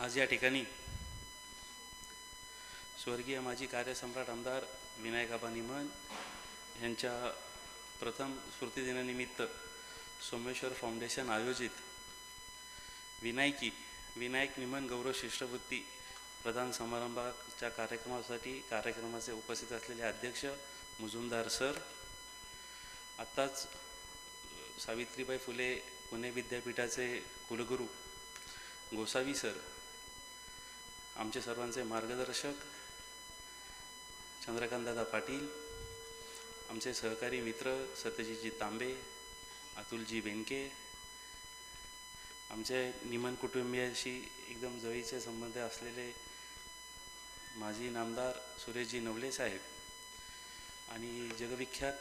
आज या ठिकाणी स्वर्गीय माजी कार्यसम्राट आमदार विनायक निमन यांच्या प्रथम स्मृतिदिनानिमित्त सोमेश्वर फाउंडेशन आयोजित विनायक निमन गौरव शिष्यवृत्ती प्रदान समारंभाच्या कार्यक्रमाचे उपस्थित असलेले अध्यक्ष मुजुमदार सर, आत्ताच सावित्रीबाई फुले पुणे विद्यापीठाचे कुलगुरू गोसावी सर, आमचे सर्वांचे मार्गदर्शक चंद्रकांतदादा पाटील, आमचे सहकारी मित्र सत्यजितजी तांबे, अतुलजी बेनके, आमचे निमन कुटुंबियाशी एकदम जवळचे संबंध असलेले माजी नामदार सुरेशजी नवले साहेब आणि जगविख्यात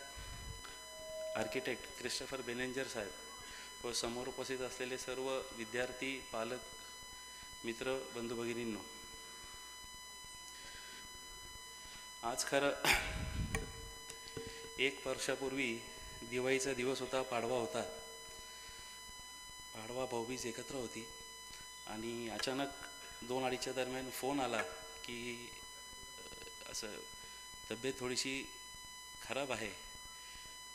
आर्किटेक्ट क्रिस्टोफर बेनेंजर साहेब व समोर उपस्थित असलेले सर्व विद्यार्थी, पालक, मित्र, बंधू भगिनींनो, आज खरं 1 वर्षापूर्वी दिवाळीचा दिवस होता, पाडवा होता. पाडवा भाऊबीज एकत्र होती आणि अचानक 2-2:30च्या दरम्यान फोन आला की असं तब्येत थोडीशी खराब आहे.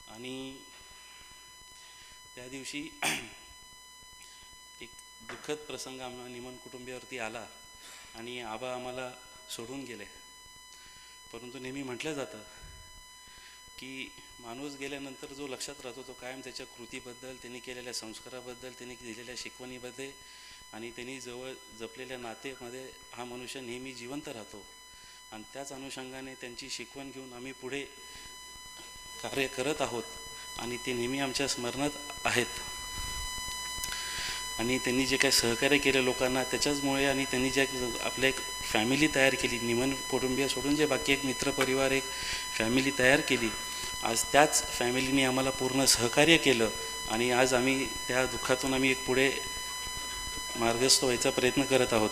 आणि त्या दिवशी एक दुःखद प्रसंग आम्हाला निमन कुटुंबियावरती आला आणि आबा आम्हाला सोडून गेले. परंतु नेहमी म्हटलं जातं की माणूस गेल्यानंतर जो लक्षात राहतो तो कायम त्याच्या कृतीबद्दल, त्यांनी केलेल्या संस्काराबद्दल, त्यांनी दिलेल्या शिकवणीमध्ये आणि त्यांनी जवळ जपलेल्या नातेमध्ये हा मनुष्य नेहमी जिवंत राहतो. आणि त्याच अनुषंगाने त्यांची शिकवण घेऊन आम्ही पुढे कार्य करत आहोत आणि ते नेहमी आमच्या स्मरणात आहेत. आणि त्यांनी जे काही सहकार्य केलं लोकांना त्याच्याचमुळे आणि त्यांनी जे आपल्या एक फॅमिली तयार केली, निमन कुटुंबीय सोडून जे बाकी एक मित्रपरिवार, एक फॅमिली तयार केली, आज त्याच फॅमिलीने आम्हाला पूर्ण सहकार्य केलं आणि आज आम्ही त्या दुःखातून आम्ही एक पुढे मार्गस्थ व्हायचा प्रयत्न करत आहोत.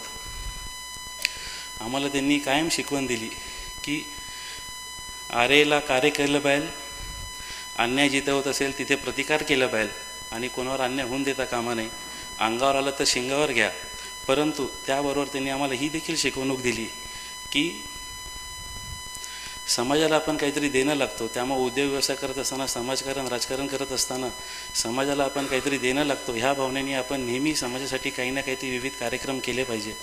आम्हाला त्यांनी कायम शिकवण दिली की आरेला कार्य केलं पाहिजे, अन्याय जिथे होत असेल तिथे प्रतिकार केला पाहिजे आणि कोणावर अन्याय होऊन देता कामा नये. अंगावर आलं तर शिंगावर घ्या. परंतु त्याबरोबर त्यांनी आम्हाला ही देखील शिकवणूक दिली की समाजाला आपण काहीतरी देणं लागतो. त्यामुळे उद्योग व्यवसाय करत असताना, समाजकारण, राजकारण करत असताना समाजाला आपण काहीतरी देणं लागतो. ह्या भावनेने आपण नेहमी समाजासाठी काही ना काहीतरी विविध कार्यक्रम केले पाहिजे.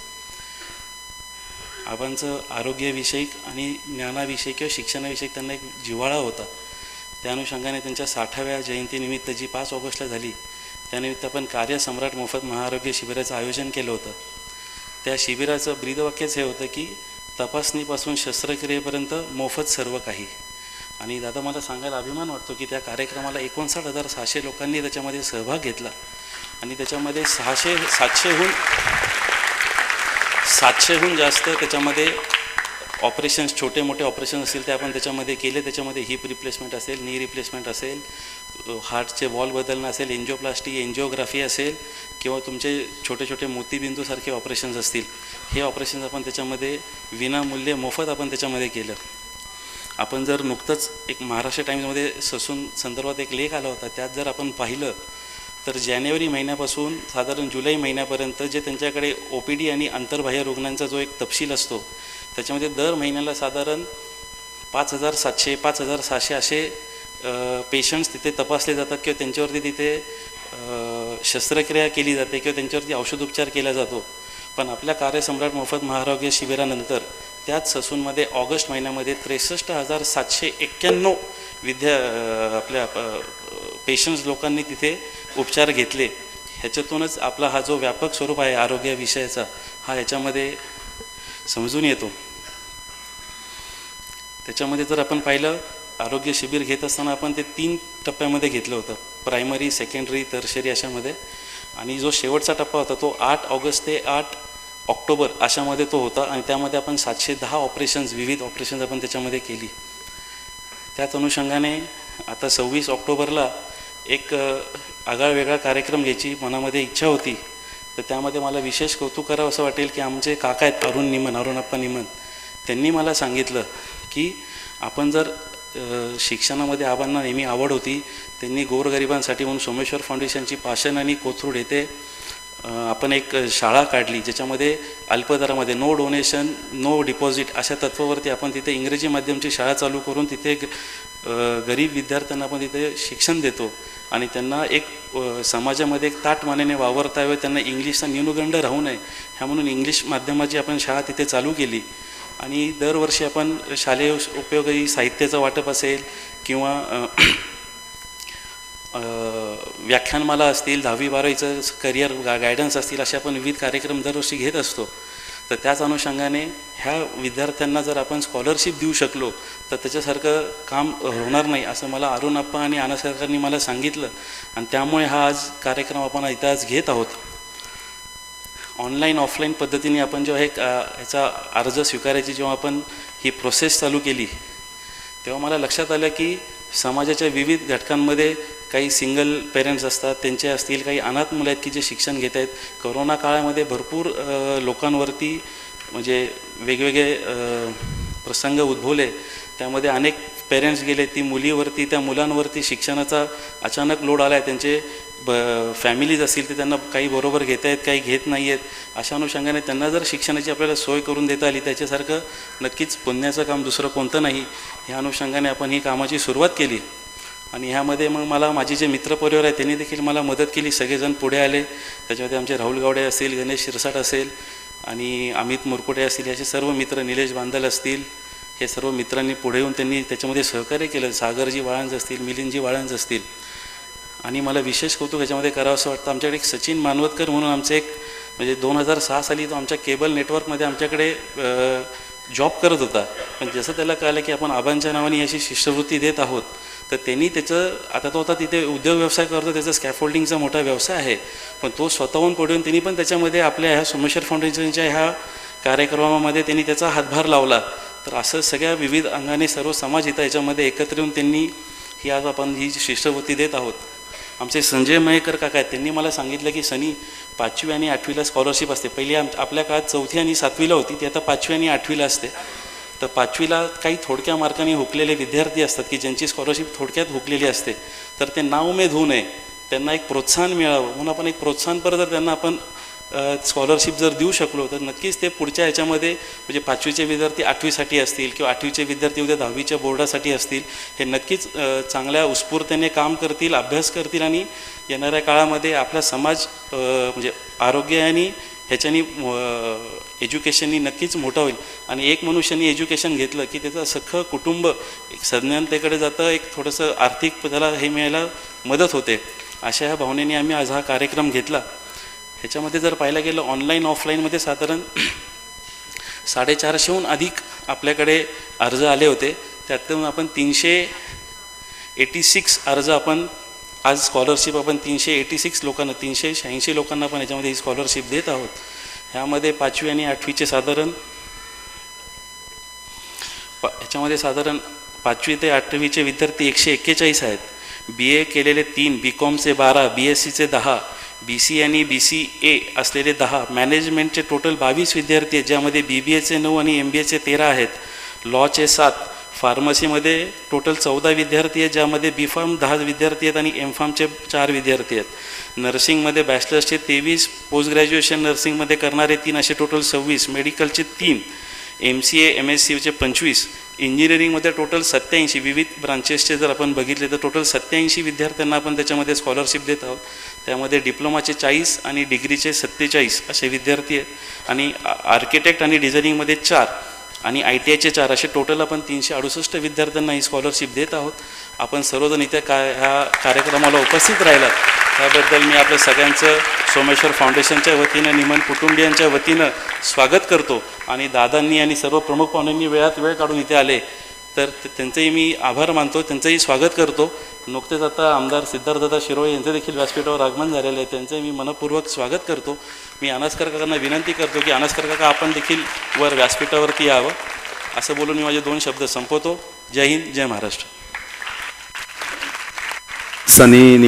आबांचं आरोग्यविषयक आणि ज्ञानाविषयी किंवा शिक्षणाविषयक त्यांना एक जिव्हाळा होता. त्या अनुषंगाने त्यांच्या 60व्या जयंतीनिमित्त जी 5 ऑगस्टला झाली त्यानिमित्त आपण कार्यसम्राट मोफत महाआरोग्य शिबिराचं आयोजन केलं होतं. त्या शिबिराचं ब्रीदवाक्यच हे होतं की तपासणीपासून शस्त्रक्रियेपर्यंत मोफत सर्व काही. आणि दादा मला सांगायला अभिमान वाटतो की त्या कार्यक्रमाला 59,600 लोकांनी त्याच्यामध्ये सहभाग घेतला आणि त्याच्यामध्ये 700हून जास्त त्याच्यामध्ये ऑपरेशन्स, छोटे मोठे ऑपरेशन असतील ते आपण त्याच्यामध्ये केले. त्याच्यामध्ये हिप रिप्लेसमेंट असेल, नी रिप्लेसमेंट असेल, हार्टचे वॉल बदलणं असेल, एन्जिओप्लास्टी, एन्जिओग्राफी असेल किंवा तुमचे छोटे छोटे मोतीबिंदूसारखे ऑपरेशन्स असतील, हे ऑपरेशन्स आपण त्याच्यामध्ये विनामूल्य मोफत आपण त्याच्यामध्ये केलं. आपण जर नुकतंच एक महाराष्ट्र टाईम्समध्ये ससून संदर्भात एक लेख आला होता, त्यात जर आपण पाहिलं तर जानेवारी महिन्यापासून साधारण जुलै महिन्यापर्यंत जे त्यांच्याकडे OPD आणि आंतरबाह्य रुग्णांचा जो एक तपशील असतो त्याच्यामध्ये दर महिन्याला साधारण 5,700 असे पेशंट्स तिथे तपासले जातात किंवा त्यांच्यावरती तिथे शस्त्रक्रिया केली जाते किंवा त्यांच्यावरती औषधोपचार केला जातो. पण आपल्या कार्यसम्राट मोफत महाआरोग्य शिबिरानंतर त्याच ससूनमध्ये ऑगस्ट महिन्यामध्ये 63,791 आपल्या पेशंट्स लोकांनी तिथे उपचार घेतले. ह्याच्यातूनच आपला हा जो व्यापक स्वरूप आहे आरोग्याविषयाचा हा ह्याच्यामध्ये समजून येतो. त्याच्यामध्ये जर आपण पाहिलं आरोग्य शिबिर घेत असताना आपण ते 3 टप्प्यामध्ये घेतलं होतं, प्रायमरी, सेकंडरी, टर्शरी अशामध्ये. आणि जो शेवटचा टप्पा होता तो 8 ऑगस्ट ते 8 ऑक्टोबर अशामध्ये तो होता आणि त्यामध्ये आपण 710 ऑपरेशन्स, विविध ऑपरेशन्स आपण त्याच्यामध्ये केली. त्याच अनुषंगाने आता 26 ऑक्टोबरला एक आगळावेगळा कार्यक्रम घ्यायची मनामध्ये इच्छा होती. तर त्यामध्ये मला विशेष कौतुक करावं असं वाटेल की आमचे काका आहेत अरुणप्पा निमन, त्यांनी मला सांगितलं की आपण जर शिक्षणामध्ये आबांना नेहमी आवड होती, त्यांनी गोरगरिबांसाठी म्हणून सोमेश्वर फाउंडेशनची पाषाण आणि कोथरूड येथे आपण एक शाळा काढली ज्याच्यामध्ये अल्पदरामध्ये नो डोनेशन नो डिपॉझिट अशा तत्वावरती आपण तिथे इंग्रजी माध्यमची शाळा चालू करून तिथे गरीब विद्यार्थ्यांना आपण तिथे शिक्षण देतो आणि त्यांना एक समाजामध्ये एक ताटमानेने वावरता यावे, त्यांना इंग्लिशचा न्यूनगंड राहू नये ह्या म्हणून इंग्लिश माध्यमाची आपण शाळा तिथे चालू केली. आणि दरवर्षी आपण शालेय उपयोगी साहित्याचं वाटप असेल किंवा व्याख्यानमाला असतील, 10वी-12वीचं करिअर गायडन्स असतील, असे आपण विविध कार्यक्रम दरवर्षी घेत असतो. तर त्याच अनुषंगाने ह्या विद्यार्थ्यांना जर आपण स्कॉलरशिप देऊ शकलो तर त्याच्यासारखं काम होणार नाही असं मला अरुण अप्पा आणि आनंद सरकारनी मला सांगितलं आणि त्यामुळे हा आज कार्यक्रम आपण इथं आज घेत आहोत. ऑनलाईन ऑफलाईन पद्धतीने आपण जेव्हा ह्याचा अर्ज स्वीकारायची जेव्हा आपण ही प्रोसेस चालू केली तेव्हा मला लक्षात आलं की समाजाच्या विविध घटकांमध्ये काही सिंगल पेरेंट्स असतात, त्यांचे असतील, काही अनाथ मुलं आहेत की जे शिक्षण घेत आहेत. कोरोना काळामध्ये भरपूर लोकांवरती म्हणजे वेगवेगळे प्रसंग उद्भवले, त्यामध्ये अनेक पेरेंट्स गेले, ती मुलीवरती त्या मुलांवरती शिक्षणाचा अचानक लोड आला आहे. त्यांचे फॅमिलीज असतील ते त्यांना काही बरोबर घेत आहेत, काही घेत नाही आहेत. अशा अनुषंगाने त्यांना जर शिक्षणाची आपल्याला सोय करून देता आली त्याच्यासारखं नक्कीच पुण्याचं काम दुसरं कोणतं नाही. ह्या अनुषंगाने आपण ही कामाची सुरुवात केली आणि ह्यामध्ये मग मला माझे जे मित्रपरिवार आहे त्यांनी देखील मला मदत केली. सगळेजण पुढे आले. त्याच्यामध्ये आमचे राहुल गावडे असतील, गणेश शिरसाट असेल आणि अमित मुरकुटे असतील, याचे सर्व मित्र, निलेश बांदल असतील, हे सर्व मित्रांनी पुढे येऊन त्यांनी त्याच्यामध्ये सहकार्य केलं. सागरजी वाळंज असतील, मिलिंदजी वाळंज असतील. आणि मला विशेष कौतुक याच्यामध्ये करावं असं वाटतं, आमच्याकडे एक सचिन मानवतकर म्हणून आमचे एक म्हणजे 2006 साली तो आमच्या केबल नेटवर्कमध्ये आमच्याकडे जॉब करत होता. पण जसं त्याला कळलं की आपण आबांच्या नावाने अशी शिष्यवृत्ती देत आहोत तर त्यांनी त्याचं आता तो तिथे उद्योग व्यवसाय करतो, त्याचा स्कॅफोल्डिंगचा मोठा व्यवसाय आहे. पण तो स्वतःहून पुढे येऊन त्यांनी पण त्याच्यामध्ये आपल्या ह्या सोमेश्वर फाउंडेशनच्या ह्या कार्यक्रमामध्ये त्यांनी त्याचा हातभार लावला. तर असं सगळ्या विविध अंगाने सर्व समाज इथं याच्यामध्ये एकत्र येऊन त्यांनी ही आज आपण ही शिष्यवृत्ती देत आहोत. आमचे संजय मयेकर काका आहेत, त्यांनी मला सांगितलं की सनी 5वी आणि 8वीला स्कॉलरशिप असते. पहिली आपल्या काळात 4थी आणि 7वीला होती, ती आता 5वी आणि 8वीला असते. तर 5वीला काही थोडक्या मार्काने हुकलेले विद्यार्थी असतात की ज्यांची स्कॉलरशिप थोडक्यात हुकलेली असते, तर ते नाउमेद होऊ नये, त्यांना एक प्रोत्साहन मिळावं म्हणून आपण एक प्रोत्साहनपर जर त्यांना आपण स्कॉलरशिप जर देऊ शकलो तर नक्कीच ते पुढच्या ह्याच्यामध्ये म्हणजे 5वीचे विद्यार्थी 8वीसाठी असतील किंवा 8वीचे विद्यार्थी उद्या 10वीच्या बोर्डासाठी असतील, हे नक्कीच चांगल्या उत्स्फूर्तेने काम करतील, अभ्यास करतील आणि येणाऱ्या काळामध्ये आपला समाज म्हणजे आरोग्य आणि ह्याच्यानी एज्युकेशननी नक्कीच मोठं होईल. आणि एक मनुष्याने एज्युकेशन घेतलं की त्याचं सख्खं कुटुंब एक संज्ञानतेकडे जातं, एक थोडंसं आर्थिक त्याला हे मिळायला मदत होते. अशा ह्या भावनेने आम्ही आज हा कार्यक्रम घेतला. ह्याच्यामध्ये जर पाहायला गेलं ऑनलाईन ऑफलाईनमध्ये साधारण 450हून अधिक आपल्याकडे अर्ज आले होते. त्यातून आपण 386 अर्ज आपण आज स्कॉलरशिप आपण 386 लोकांना 386 लोकांना आपण याच्यामध्ये ही स्कॉलरशिप देत आहोत. ह्यामध्ये 5वी आणि 8वीचे साधारण ह्याच्यामध्ये साधारण 5वी ते 8वीचे विद्यार्थी 141 आहेत. BA केलेले 3, BComचे 12, BSCचे 10, BC आणि BCA असलेले 10, मॅनेजमेंटचे टोटल 22 विद्यार्थी आहेत, ज्यामध्ये BBAचे 9 आणि MBAचे 13 आहेत, लॉचे 7, फार्मसीमध्ये टोटल 14 विद्यार्थी आहेत, ज्यामध्ये BPharm 10 विद्यार्थी आहेत आणि MPharmचे 4 विद्यार्थी आहेत, नर्सिंगमध्ये बॅचलर्सचे 23, पोस्ट ग्रॅज्युएशन नर्सिंगमध्ये करणारे 3 असे टोटल 26, मेडिकलचे 3, MCA MSCचे 25, इंजिनिअरिंगमध्ये टोटल 87, विविध ब्रांचेसचे जर आपण बघितले तर टोटल 87 विद्यार्थ्यांना आपण त्याच्यामध्ये स्कॉलरशिप देत आहोत. त्यामध्ये डिप्लोमाचे 40 आणि डिग्रीचे 47 असे विद्यार्थी आहेत आणि आर्किटेक्ट आणि डिझायनिंगमध्ये 4 आणि ITIचे 4 असे टोटल आपण 368 विद्यार्थ्यांना ही स्कॉलरशिप देत आहोत. आपण सर्वजण इथे ह्या कार्यक्रमाला उपस्थित राहिलात त्याबद्दल मी आपल्या सगळ्यांचं सोमेश्वर फाउंडेशनच्या वतीनं, निमन कुटुंबियांच्या वतीनं स्वागत करतो. आणि दादांनी आणि सर्व प्रमुख पाहुण्यांनी वेळात वेळ काढून इथे आले तर त्यांचंही मी आभार मानतो, त्यांचंही स्वागत करतो. नुकतेच आता आमदार सिद्धार्थदादा शिरोळे यांचं देखील व्यासपीठावर आगमन झालेलं आहे, त्यांचंही मी मनपूर्वक स्वागत करतो. मी अनासकर काकांना विनंती करतो की अनासकर काका आपण देखील वर व्यासपीठावरती यावं. असं बोलून मी माझे 2 शब्द संपवतो. जय हिंद, जय महाराष्ट्र. सनी